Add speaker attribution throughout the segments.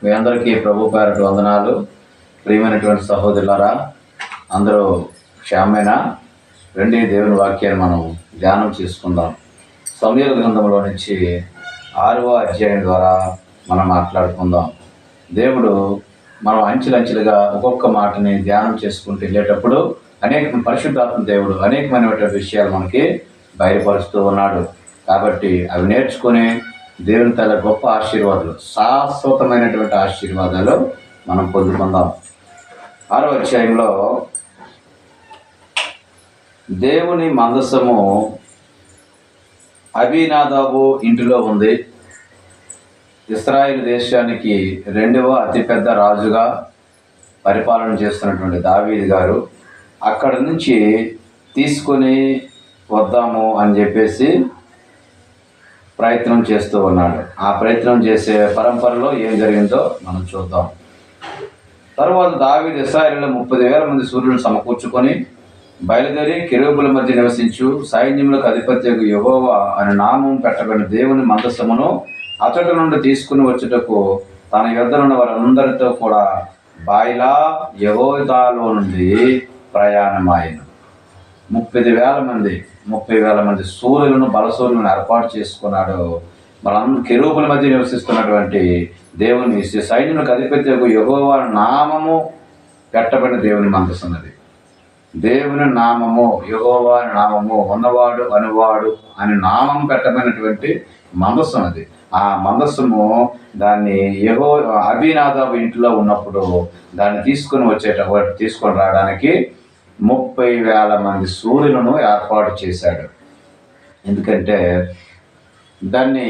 Speaker 1: మీ అందరికీ ప్రభు పేరటి వందనాలు. ప్రియమైనటువంటి సహోదరులారా, అందరూ క్షేమేనా? రండి, దేవుని వాక్యాన్ని మనం ధ్యానం చేసుకుందాం. సమూయేలు గ్రంథంలో నుంచి 6వ అధ్యాయం ద్వారా మనం మాట్లాడుకుందాం. దేవుడు మనం అంచెలంచెలుగా ఒక్కొక్క మాటని ధ్యానం చేసుకుంటూ వెళ్ళేటప్పుడు పరిశుద్ధాత్మ దేవుడు అనేకమైనటువంటి విషయాలు మనకి బయలుపరుస్తూ ఉన్నాడు. కాబట్టి అవి నేర్చుకుని దేవుని తల గొప్ప ఆశీర్వాదాలు, శాశ్వతమైనటువంటి ఆశీర్వాదాలు మనం పొందుకుందాం. 6వ అధ్యాయంలో దేవుని మందసము అబీనాదాబు ఇంటిలో ఉంది. ఇశ్రాయేలు దేశానికి 2వ అతిపెద్ద రాజుగా పరిపాలన చేస్తున్నటువంటి దావీదు గారు అక్కడ నుంచి తీసుకొని వద్దాము అని చెప్పేసి ప్రయత్నం చేస్తూ ఉన్నాడు. ఆ ప్రయత్నం చేసే పరంపరలో ఏం జరిగిందో మనం చూద్దాం. తర్వాత దావీదు ఇశ్రాయేలులో 30,000 మంది సూర్యులను సమకూర్చుకొని బయలుదేరి కెరూబుల మధ్య నివసించు సైన్యములకు అధిపత్యకు యెహోవా అని నామం పెట్టబడిన దేవుని మందసమును అతడి నుండి తీసుకుని వచ్చుటకు తన యొద్దనున్న వారందరితో కూడా బాయిలా యెహోదాలో నుండి ప్రయాణమాయను. 30,000 మంది సూర్యులను, బలసూర్యులను ఏర్పాటు చేసుకున్నాడు. వాళ్ళందరూ కెరూబుల మధ్య నివసిస్తున్నటువంటి దేవుని సైన్యులకు అధిపత్యకు యెహోవా నామము పెట్టబడిన దేవుని మందసం. అది దేవుని నామము, యెహోవా నామము, ఉన్నవాడు అనువాడు అని నామం పెట్టబడినటువంటి మందసం. అది ఆ మందసము దాన్ని అబీనాదాబు ఇంట్లో ఉన్నప్పుడు దాన్ని తీసుకొని రావడానికి 30,000 మంది సూర్యులను ఏర్పాటు చేశాడు. ఎందుకంటే దాన్ని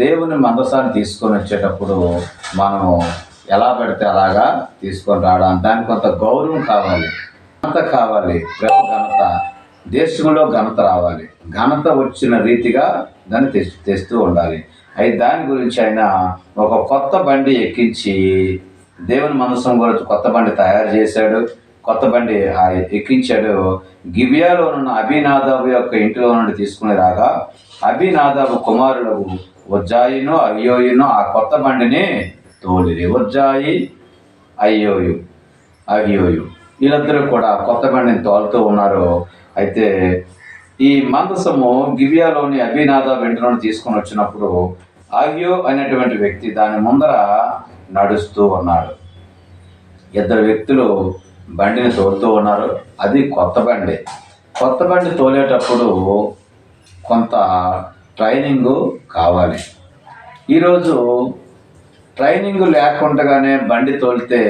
Speaker 1: దేవుని మందసాన్ని తీసుకొని వచ్చేటప్పుడు మనం ఎలా పెడితే అలాగా తీసుకొని రావడానికి దానికి కొంత గౌరవం కావాలి, ఘనత కావాలి, ఘనత, దేశంలో ఘనత రావాలి. ఘనత వచ్చిన రీతిగా దాన్ని తెస్తూ ఉండాలి. అయితే దాని గురించి ఆయన ఒక కొత్త బండి ఎక్కించి దేవుని మందసం గురించి కొత్త బండి తయారు చేశాడు. కొత్త బండి ఎక్కించాడు. గిబియాలో ఉన్న అబీనాదాబు యొక్క ఇంటిలో నుండి తీసుకుని రాగా అబీనాదాబు కుమారులకు ఉజ్జాయిను అయ్యోయును ఆ కొత్త బండిని తోలిరి. ఉజ్జాయి, అయ్యోయు వీళ్ళందరూ కూడా కొత్త బండిని తోలుతూ ఉన్నారు. అయితే ఈ మందసము గిబియాలోని అబీనాదాబు ఇంటి నుండి తీసుకొని వచ్చినప్పుడు అయ్యో అనేటువంటి వ్యక్తి దాని ముందర నడుస్తూ ఉన్నాడు. 2 వ్యక్తులు బండిని తోలుతూ ఉన్నారు. అది కొత్త బండి. కొత్త బండి తోలేటప్పుడు కొంత ట్రైనింగు కావాలి. ఈరోజు ట్రైనింగ్ లేకుండానే బండి తోలితే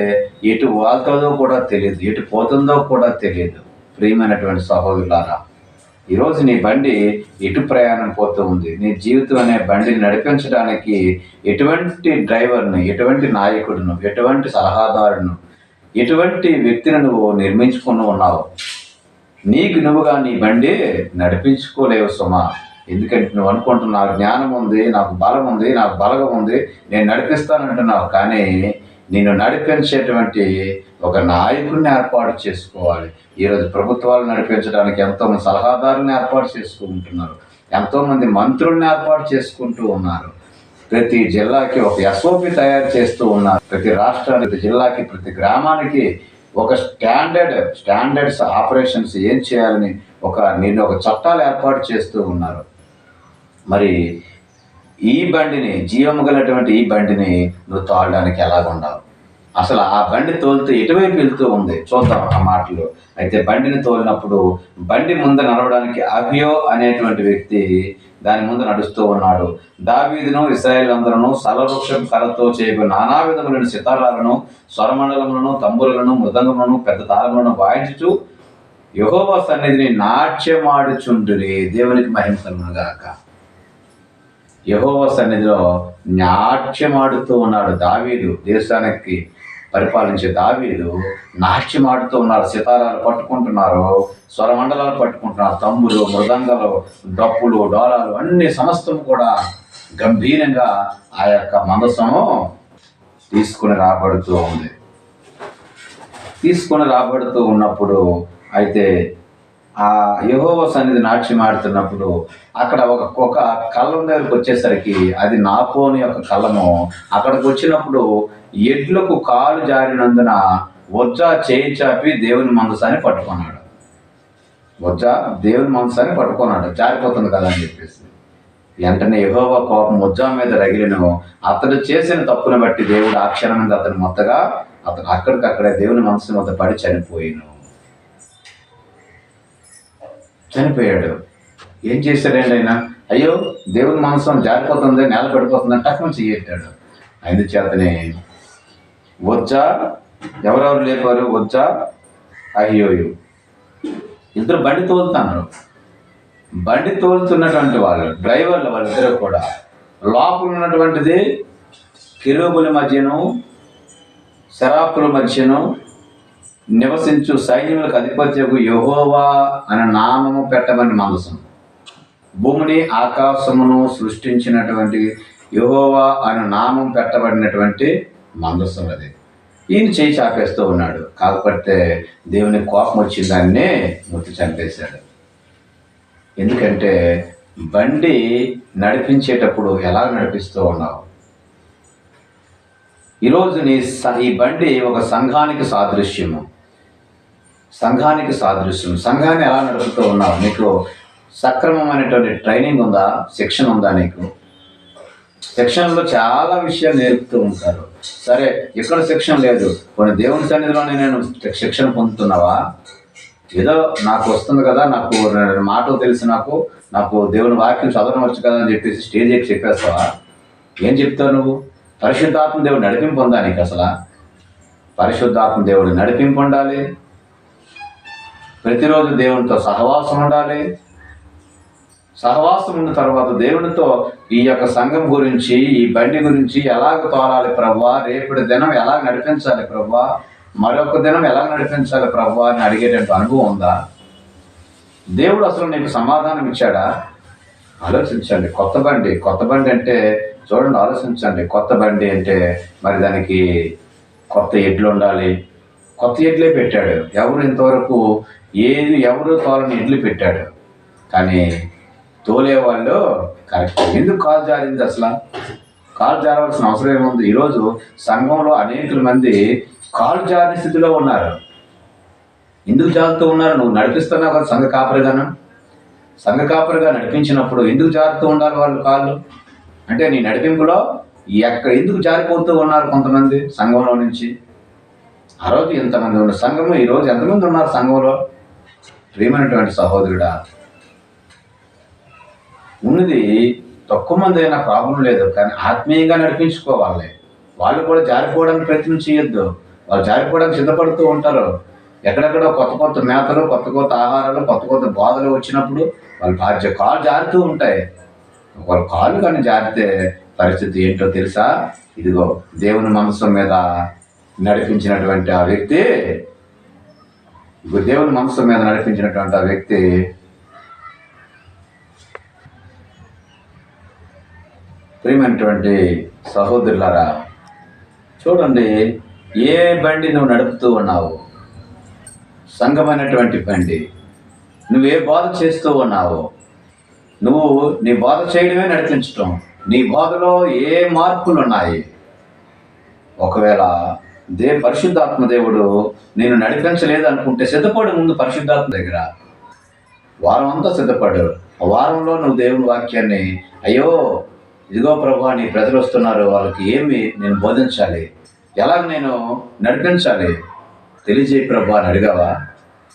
Speaker 1: ఎటు వాళ్తుందో కూడా తెలియదు, ఎటు పోతుందో కూడా తెలియదు. ప్రియమైనటువంటి సహోదరులారా, ఈరోజు నీ బండి ఎటు ప్రయాణం పోతూ ఉంది. నీ జీవితం అనే బండిని నడిపించడానికి ఎటువంటి డ్రైవర్ను, ఎటువంటి నాయకుడును, ఎటువంటి సలహాదారును, ఎటువంటి వ్యక్తిని నువ్వు నిర్మించుకుని ఉన్నావు. నీకు నువ్వుగా నీ బండి నడిపించుకోలేవు సుమా. ఎందుకంటే నువ్వు అనుకుంటున్నావు నాకు జ్ఞానం ఉంది, నాకు బలం ఉంది, నాకు బలగం ఉంది, నేను నడిపిస్తానంటున్నావు. కానీ నిన్ను నడిపించేటువంటి ఒక నాయకుడిని ఏర్పాటు చేసుకోవాలి. ఈరోజు ప్రభుత్వాలు నడిపించడానికి ఎంతోమంది సలహాదారులను ఏర్పాటు చేసుకుంటున్నారు, ఎంతోమంది మంత్రుల్ని ఏర్పాటు చేసుకుంటూ ఉన్నారు. ప్రతి జిల్లాకి ఒక ఎస్ఓపి తయారు చేస్తూ ఉన్నారు. ప్రతి రాష్ట్రానికి, ప్రతి జిల్లాకి, ప్రతి గ్రామానికి ఒక స్టాండర్డ్స్ ఆపరేషన్స్ ఏం చేయాలని ఒక చట్టాలు ఏర్పాటు చేస్తూ ఉన్నారు. మరి ఈ బండిని, జీవము గలటువంటి ఈ బండిని నువ్వు తోలడానికి ఎలాగుండావు? అసలు ఆ బండి తోలుతూ ఎటువైపు వెళ్తూ ఉంది చూద్దాం ఆ మాటలు. అయితే బండిని తోలినప్పుడు బండి ముందు నడవడానికి అహ్యో అనేటువంటి వ్యక్తి దాని ముందు నడుస్తూ ఉన్నాడు. దావీదును ఇశ్రాయేలులందరూ సలవృక్షం కర్రతో చేయబడిన నానా విధములైన సితారాలను, స్వరమండలములను, తంబురులను, మృదంగములను, పెద్ద తాళములను వాయించుచు యెహోవా సన్నిధిని నాట్యమాడుచుండురి. దేవునికి మహిమ కలుగునుగాక. యెహోవా సన్నిధిలో నాట్యమాడుతూ ఉన్నాడు దావీదు. దేశానికి పరిపాలించే దావీదు నాట్యమాడుతూ ఉన్నారు. సితారాలు పట్టుకుంటున్నారు, స్వరమండలాలు పట్టుకుంటున్నారు, తంబులు, మృదంగాలు, డప్పులు, డోలాలు అన్ని సమస్తము కూడా గంభీరంగా ఆ యొక్క మందసము తీసుకుని రాబడుతూ ఉన్నప్పుడు అయితే ఆ యెహోవా సన్నిధి నాట్యం ఆడుతున్నప్పుడు అక్కడ ఒక కళ్ళం దగ్గరికి వచ్చేసరికి అది నాకోని యొక్క కళ్ళము. అక్కడికి వచ్చినప్పుడు ఎడ్లకు కాలు జారినందున వజ్జా చేయి చాపి దేవుని మందసాన్ని పట్టుకున్నాడు. వజ్జా దేవుని మందసాన్ని పట్టుకున్నాడు, జారిపోతుంది కదా అని చెప్పేసి. వెంటనే యెహోవా కోపం వజ్జా మీద రగిలిను. అతడు చేసిన తప్పును బట్టి దేవుడు ఆ క్షణం మీద అతను అక్కడికక్కడే దేవుని మనసు వద్ద పడి చనిపోయాడు. ఏం చేశాడండి ఆయన? అయ్యో దేవుని మనసు జారిపోతుంది, నేల పడిపోతుంది టక్కున చెయ్యెట్టాడు. అందుచేతనే వజ్జా ఎవరెవరు లేపారు? వజ్జా, అహియోయు ఇద్దరు బండి తోలుతున్నారు. బండి తోలుతున్నటువంటి వాళ్ళు డ్రైవర్లు, వాళ్ళిద్దరూ కూడా లోపల ఉన్నటువంటిది కెరూబుల మధ్యను సెరాపుల మధ్యను నివసించు సైన్యములకు అధిపత్యకు యెహోవా అనే నామము పెట్టమని మందసం. భూమిని ఆకాశమును సృష్టించినటువంటి యెహోవా అనే నామం పెట్టబడినటువంటి మందసం అది. ఈయన చేయి చాపేస్తూ ఉన్నాడు. కాకపోతే దేవుని కోపం వచ్చిన దాన్నే ముట్టి చంపేశాడు. ఎందుకంటే బండి నడిపించేటప్పుడు ఎలా నడిపిస్తూ ఉన్నావు? ఈరోజు ఈ బండి ఒక సంఘానికి సాదృశ్యము. సంఘాన్ని ఎలా నడుపుతూ ఉన్నావు? నీకు సక్రమమైనటువంటి ట్రైనింగ్ ఉందా? శిక్షణ ఉందా నీకు? శిక్షణలో చాలా విషయాలు నేర్పుతూ ఉంటారు. సరే, ఇక్కడ శిక్షణ లేదు, కొన్ని దేవుని సన్నిధిలోనే నేను శిక్షణ పొందుతున్నావా? ఏదో నాకు వస్తుంది కదా, నాకు మాటలు తెలిసి నాకు దేవుని వాక్యం చదవడం వచ్చు కదా అని చెప్పేసి స్టేజ్ ఎక్కి చెప్పేస్తావా? ఏం చెప్తావు నువ్వు? పరిశుద్ధాత్మ దేవుడు నడిపింపు ఉందా నీకు? అసలు పరిశుద్ధాత్మ దేవుడు నడిపింపు ఉండాలి. ప్రతిరోజు దేవునితో సహవాసం ఉండాలి. సహవాసం ఉన్న తర్వాత దేవునితో ఈ యొక్క సంఘం గురించి, ఈ బండి గురించి ఎలాగ తోలాలి ప్రభువా, రేపటి దినం ఎలా నడిపించాలి ప్రభువా, మరొక దినం ఎలా నడిపించాలి ప్రభువా అని అడిగేటట్టు అనుభవం ఉందా? దేవుడు అసలు నీకు సమాధానం ఇచ్చాడా? ఆలోచించండి. కొత్త బండి అంటే చూడండి, ఆలోచించండి. కొత్త బండి అంటే మరి దానికి కొత్త ఎడ్లు ఉండాలి. కొత్త ఎడ్లే పెట్టాడు. ఇంతవరకు ఎవరు తోలని ఎడ్లు పెట్టాడు, కానీ తోలేవాళ్ళు కరెక్ట్. ఎందుకు కాలు జారింది? అసలు కాలు జారవలసిన అవసరం ఏముంది? ఈరోజు సంఘంలో అనేక మంది కాలు జారిన స్థితిలో ఉన్నారు. ఎందుకు జారుతూ ఉన్నారు? నువ్వు నడిపిస్తున్నావు కదా సంఘ కాపరిగా నడిపించినప్పుడు ఎందుకు జారుతూ ఉండాలి వాళ్ళు కాళ్ళు? అంటే నీ నడిపింపులో ఎందుకు జారిపోతూ ఉన్నారు కొంతమంది సంఘంలో నుంచి? ఆ రోజు ఎంతమంది ఉన్న సంఘము, ఈరోజు ఎంతమంది ఉన్నారు సంఘంలో? ప్రియమైనటువంటి సహోదరుడా, ఉన్నది తక్కువ మంది అయినా ప్రాబ్లం లేదు, కానీ ఆత్మీయంగా నడిపించుకోవాలి. వాళ్ళు కూడా జారిపోవడానికి ప్రయత్నం చేయొద్దు. వాళ్ళు జారిపోవడానికి సిద్ధపడుతూ ఉంటారు. ఎక్కడెక్కడో కొత్త మేతలు, కొత్త ఆహారాలు, కొత్త బోధలు వచ్చినప్పుడు వాళ్ళు కాళ్ళు జారుతూ ఉంటాయి. వాళ్ళ కాళ్ళు కానీ జారితే పరిస్థితి ఏంటో తెలుసా? ఇదిగో దేవుని మనసు మీద నడిపించినటువంటి ఆ వ్యక్తి ప్రియమైనటువంటి సహోదరులారా, చూడండి, ఏ బండి నువ్వు నడుపుతూ ఉన్నావు? సంఘమైనటువంటి బండి. నువ్వే బోధ చేస్తూ ఉన్నావు? నువ్వు నీ బోధ చేయడమే నడిపించటం. నీ బోధలో ఏ మార్పులు ఉన్నాయి? ఒకవేళ పరిశుద్ధాత్మ దేవుడు నేను నడిపించలేదు అనుకుంటే సిద్ధపడు. ముందు పరిశుద్ధాత్మ దగ్గర వారం అంతా సిద్ధపడు. ఆ వారంలో నువ్వు దేవుని వాక్యాన్ని, అయ్యో ఇదిగో ప్రభువా, నీ ప్రజలు వస్తున్నారు, వాళ్ళకి ఏమి నేను బోధించాలి, ఎలాగ నేను నడిపించాలి, తెలియజేయి ప్రభువా అని అడిగావా?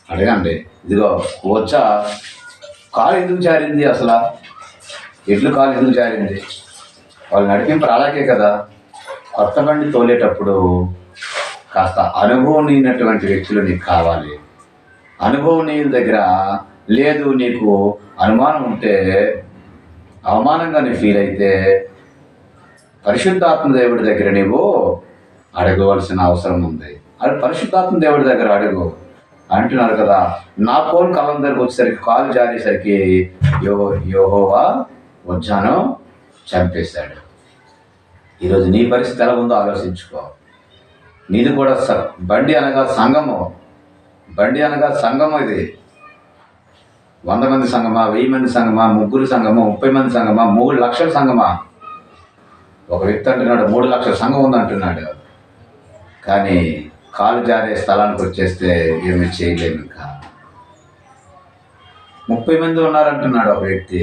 Speaker 1: అడగండి. ఇదిగో వచ్చా కాలు ఎందుకు జారింది? అసలు ఎడ్లు కాలు ఎందుకు జారింది? వాళ్ళు నడిపింపు అలాగే కదా. కొత్త బండి తోలేటప్పుడు కాస్త అనుభవనీయమైనటువంటి వ్యక్తులు నీకు కావాలి. అనుభవనీయుల దగ్గర లేదు, నీకు అనుమానం ఉంటే, అవమానంగా నీ ఫీల్ అయితే పరిశుద్ధాత్మ దేవుడి దగ్గర నీవు అడగవలసిన అవసరం ఉంది. అది పరిశుద్ధాత్మ దేవుడి దగ్గర అడుగు అంటున్నారు కదా. నా ఫోన్ కళ్ళం దగ్గరకు వచ్చేసరికి కాలు జారేసరికి యెహోవా వజ్జాను చంపేశాడు. ఈరోజు నీ పరిస్థితి ఎలా ఉందో ఆలోచించుకో. నీది కూడా బండి అనగా సంఘము. ఇది 100 మంది సంఘమా, 1000 మంది సంఘమా, ముగ్గురు సంఘమా, 30 మంది సంఘమా, 3 లక్షల సంఘమా? ఒక వ్యక్తి అంటున్నాడు 3 లక్షల సంఘం ఉందంటున్నాడు. కానీ కాలు జారే స్థలానికి వచ్చేస్తే ఏమి చేయలేము. ఇంకా 30 మంది ఉన్నారంటున్నాడు ఒక వ్యక్తి.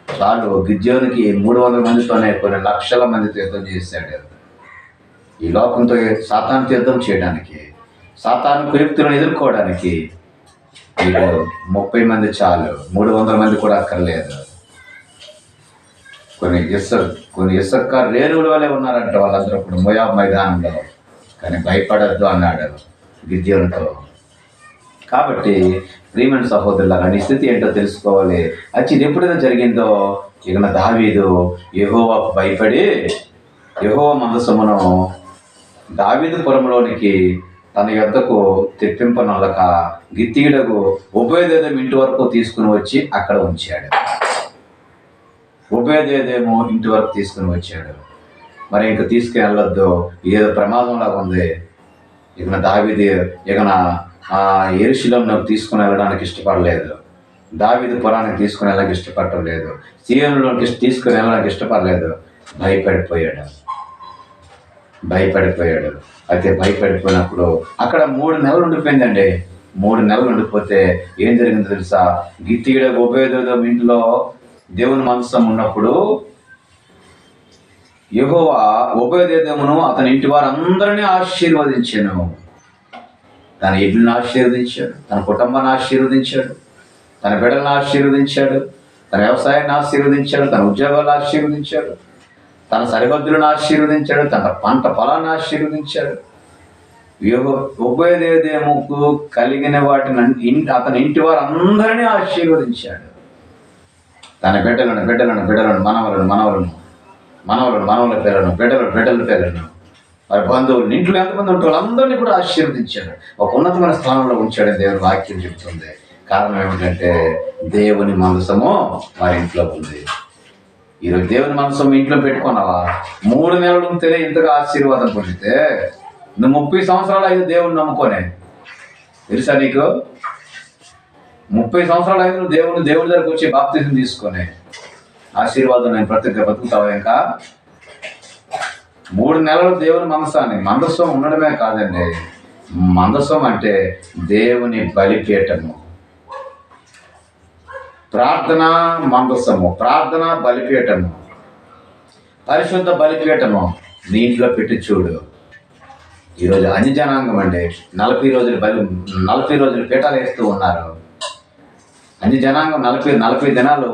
Speaker 1: చాలు, గిద్యోనికి 300 మందితోనే కొన్ని లక్షల మందితో యుద్ధం చేశాడు. ఈ లోకంతో సాతానుతో యుద్ధం చేయడానికి, సాతాను కుయుక్తులను ఎదుర్కోవడానికి వీళ్ళు 30 మంది చాలు, 300 మంది కూడా అక్కర్లేదు. కొన్ని ఇసక్కారు రేణువుల వలె ఉన్నారంట వాళ్ళందరూ ఇప్పుడు మోయాబు మైదానంలో. కానీ భయపడద్దు అన్నాడు గిద్యోనుతో. కాబట్టి ప్రియమైన సహోదరులారా, నీ స్థితి ఏంటో తెలుసుకోవాలి. అది ఎప్పుడైనా జరిగిందో, ఇక దావీదు యెహోవాకు భయపడి యెహోవా మందసమును దావీదు పురంలోనికి తన యొద్దకు తెప్పింపనొల్లక గిత్తీయుడకు ఓబేదెదోము ఇంటి వరకు తీసుకుని వచ్చి అక్కడ ఉంచాడు. ఓబేదెదోము ఇంటి వరకు తీసుకుని వచ్చాడు. మరి ఇంక తీసుకుని వెళ్ళొద్దు, ఏదో ప్రమాదంలాగా ఉంది. ఇక దావీదు యెరూషలేమునకు తీసుకుని వెళ్ళడానికి ఇష్టపడలేదు. దావీదు పురానికి తీసుకుని వెళ్ళడానికి ఇష్టపడటం లేదు. సీయోనులోకి తీసుకుని వెళ్ళడానికి ఇష్టపడలేదు. భయపడిపోయాడు. అయితే భయపడిపోయినప్పుడు అక్కడ 3 నెలలు ఉండిపోయిందండి. 3 నెలలు ఉండిపోతే ఏం జరిగిందో తెలుసా? గిత్తీయుడ ఓబేదెదోము ఇంట్లో దేవుని మందసం ఉన్నప్పుడు యెహోవా ఓబేదెదోమును అతని ఇంటి వారందరినీ ఆశీర్వదించాను. తన ఇల్లును ఆశీర్వదించాడు, తన కుటుంబాన్ని ఆశీర్వదించాడు, తన బిడ్డలను ఆశీర్వదించాడు, తన వ్యవసాయాన్ని ఆశీర్వదించాడు, తన ఉద్యోగాలను ఆశీర్వదించాడు, తన సరిహద్దులను ఆశీర్వదించాడు, తన పంట పొలాన్ని ఆశీర్వదించాడు. ఓబేదెదోముకు కలిగిన వాటిని అతని ఇంటి వారందరినీ ఆశీర్వదించాడు. తన బిడ్డలను మనవల పిల్లలను, బిడ్డల పిల్లలను, వారి బంధువులు, ఇంట్లో ఎంతమంది ఉంటే వాళ్ళందరినీ కూడా ఆశీర్వదించాడు. ఒక ఉన్నతమైన స్థానంలో ఉంచాడని దేవుని వాక్యం చెబుతుంది. కారణం ఏమిటంటే దేవుని మందసము వారి ఇంట్లో ఉంది. ఈరోజు దేవుని మందసం ఇంట్లో పెట్టుకున్నావా? 3 నెలలు ఉంటేనే ఇంతగా ఆశీర్వాదం పొందితే నువ్వు 30 సంవత్సరాలు అయితే దేవుని నమ్ముకోనే. తెలుసా నీకు? 30 సంవత్సరాలు అయితే నువ్వు దేవుని దగ్గరకు వచ్చి బాప్తిజం తీసుకొని ఆశీర్వాదం నేను బతుకుతావా? ఇంకా 3 నెలలు దేవుని మందసం ఉండడమే కాదండి. మందసం అంటే దేవుని బలిపీఠము, ప్రార్థనా మందసము, ప్రార్థనా బలిపీఠము, పరిశుద్ధ బలిపీఠము నీ ఇంట్లో పెట్టి చూడు. ఈరోజు అన్య జనాంగం అండి 40 రోజులు పీఠాలు వేస్తూ ఉన్నారు. అన్య జనాంగం 40 దినాలు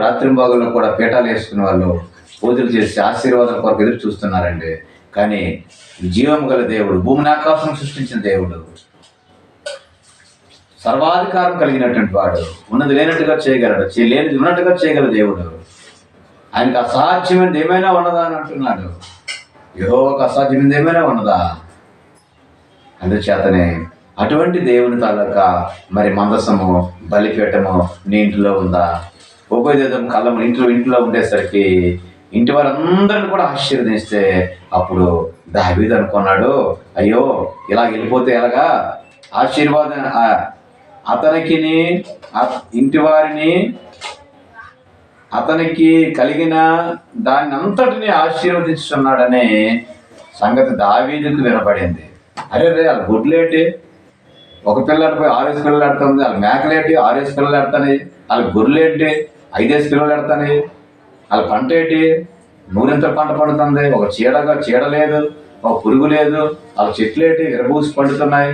Speaker 1: రాత్రింబాగుల్లో కూడా పీఠాలు వేసుకునే వాళ్ళు పూజలు చేసి ఆశీర్వాదం కొరకు ఎదురు చూస్తున్నారండి. కానీ జీవం గల దేవుడు, భూమిని ఆకాశం సృష్టించిన దేవుడు, సర్వాధికారం కలిగినటువంటి వాడు, ఉన్నది లేనట్టుగా చేయగలడు, లేనిది ఉన్నట్టుగా చేయగల దేవుడు. ఆయనకు అసాధ్యమైనది ఏమైనా ఉన్నదా అని అంటున్నాడు. యెహోవాకు అసాధ్యమైనది ఏమైనా ఉన్నదా? అందుచేతనే అటువంటి దేవుని తాలూకా మరి మందసము, బలిపీఠము నీ ఇంట్లో ఉందా? ఓబేదెదోము కళ్ళము ఇంట్లో ఉండేసరికి ఇంటి వారందరిని కూడా ఆశీర్వదిస్తే అప్పుడు దావీదు అనుకున్నాడు, అయ్యో ఇలా వెళ్ళిపోతే ఎలాగా? ఆశీర్వాదం అతనికి, ఇంటి వారిని, అతనికి కలిగిన దాన్ని అంతటిని ఆశీర్వదిస్తున్నాడనే సంగతి దావీదుకు వినపడింది. అరే వాళ్ళ గుడ్లేటి, ఒక పిల్లలు పోయి 6 పిల్లలు ఆడుతుంది, వాళ్ళ మేకలేంటి 6 పిల్లలు ఆడుతాయి, వాళ్ళ గొర్రెలేంటి 5 పిల్లలు ఆడుతాయి, వాళ్ళ పంట ఏంటి 100 పంట పండుతుంది, ఒక చీడ లేదు, ఒక పురుగు లేదు, వాళ్ళ చెట్లు ఏంటి విరబూసి పండుతున్నాయి,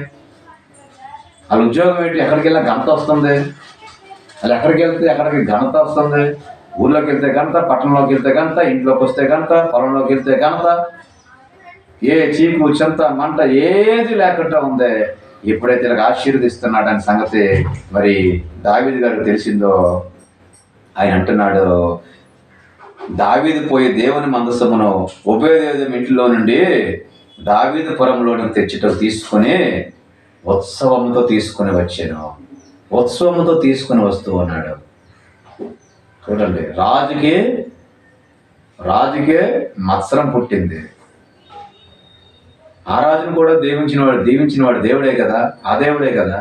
Speaker 1: వాళ్ళ ఉద్యోగం ఏంటి ఎక్కడికి వెళ్ళినా ఘనత వస్తుంది, వాళ్ళు ఎక్కడికి ఘనత వస్తుంది. ఊళ్ళోకి వెళ్తే ఘనత, పట్టణంలోకి వెళ్తే ఘనత, ఇంట్లోకి వస్తే ఘనత, పొలంలోకి వెళ్తే ఘనత, ఏ చీకు చెంత మంట ఏది లేకుండా ఉంది. ఎప్పుడైతే ఇలా ఆశీర్వదిస్తున్నాడని సంగతి మరి దావీదు గారికి తెలిసిందో ఆయన అంటున్నాడు, దావీదు పోయి దేవుని మందసమును ఓబేదెదోము ఇంటిలో నుండి దావీదు పురంలోనికి తెచ్చుటకు తీసుకొని ఉత్సవంతో తీసుకొని వస్తూ ఉన్నాడు. చూడండి, రాజుకే మత్సరం పుట్టింది. ఆ రాజును కూడా దీవించినవాడు దేవుడే కదా, ఆ దేవుడే కదా.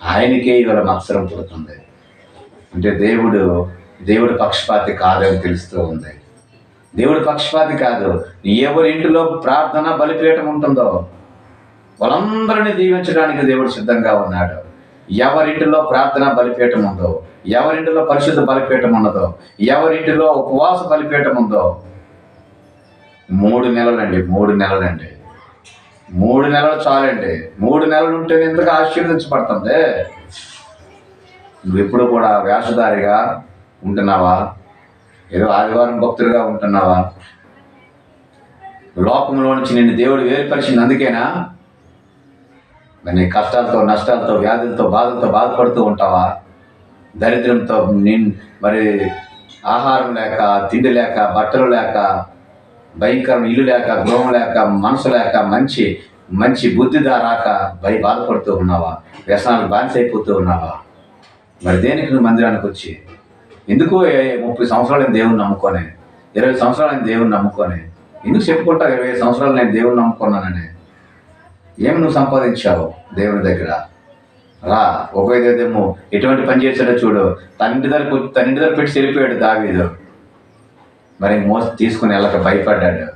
Speaker 1: ఆయనకే ఇవాళ మత్సరం పుడుతుంది. అంటే దేవుడు పక్షపాతి కాదని తెలుస్తూ ఉంది. దేవుడు పక్షపాతి కాదు. ఎవరి ఇంటిలో ప్రార్థన బలిపీఠం ఉంటుందో వాళ్ళందరినీ దీవించడానికి దేవుడు సిద్ధంగా ఉన్నాడు. ఎవరింటిలో ప్రార్థన బలిపీఠం ఉందో, ఎవరింటిలో పరిశుద్ధ బలిపీఠం ఉన్నదో, ఎవరింటిలో ఉపవాస బలిపీఠం ఉందో 3 నెలలండి 3 నెలలండి 3 నెలలు చాలండి. 3 నెలలు ఉంటే ఎందుకు ఆశీర్వదించబడుతుంది? నువ్వు ఎప్పుడు కూడా వేషధారిగా ఉంటున్నావా? ఏదో ఆదివారం భక్తులుగా ఉంటున్నావా? లోకంలో నుంచి నిన్ను దేవుడు వేరుపరిచింది అందుకేనా? మరి కష్టాలతో, నష్టాలతో, వ్యాధులతో, బాధలతో బాధపడుతూ ఉంటావా? దరిద్రంతో మరి ఆహారం లేక, తిండి లేక, బట్టలు లేక, భయంకరం ఇల్లు లేక, గృహం లేక, మనసు లేక, మంచి బుద్ధి రాక బాధపడుతూ ఉన్నావా? వ్యసనాలు బానిసైపోతూ ఉన్నావా? మరి దేనికి నువ్వు మందిరానికి వచ్చి? ఎందుకు 30 సంవత్సరాలు నేను దేవుని నమ్ముకోనే, 20 సంవత్సరాలు నేను దేవుని నమ్ముకోనే, ఎందుకు చెప్పుకుంటావు 20 సంవత్సరాలు నేను దేవుని నమ్ముకున్నానని? ఏమి నువ్వు సంపాదించావు దేవుని దగ్గర? రా, ఉపయోగేమో ఎటువంటి పని చేశాడో చూడు. తన ఇంటి దగ్గర పెట్టి వెళ్ళిపోయాడు దావీదు. మరి తీసుకుని వెళ్ళక భయపడ్డాడు.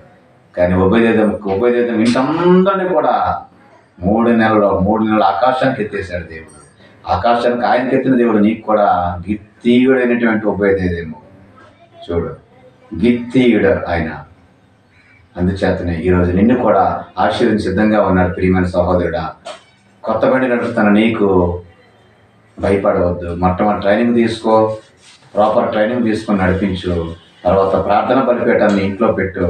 Speaker 1: కానీ ఉపయోగం ఇంటందరినీ కూడా 3 నెలలు ఆకాశానికి ఎత్తేసాడు దేవుడు. ఆకాశానికి ఆయనకి ఎత్తిన దేవుడు నీకు కూడా గిత్తీయుడైనటువంటి ఉపయోగేమో చూడు, గిత్తీయుడు ఆయన. అందుచేతనే ఈరోజు నిన్ను కూడా ఆశీర్వదించి సిద్ధంగా ఉన్నాడు. ప్రియమైన సహోదరుడా, కొత్త బండి నడుస్తున్న నీకు భయపడవద్దు. మొట్టమొదటి ట్రైనింగ్ తీసుకో, ప్రాపర్ ట్రైనింగ్ తీసుకొని నడిపించు. తర్వాత ప్రార్థన బలిపీఠాన్ని ఇంట్లో పెట్టు.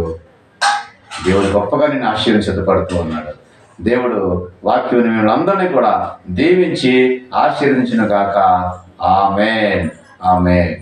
Speaker 1: దేవుడు గొప్పగా నిన్ను ఆశీర్వదించి సిద్ధపడుతూ ఉన్నాడు. దేవుడు వాక్యం మిమ్మల్ని అందరినీ కూడా దీవించి ఆశీర్వదించును గాక. ఆమేన్, ఆమేన్.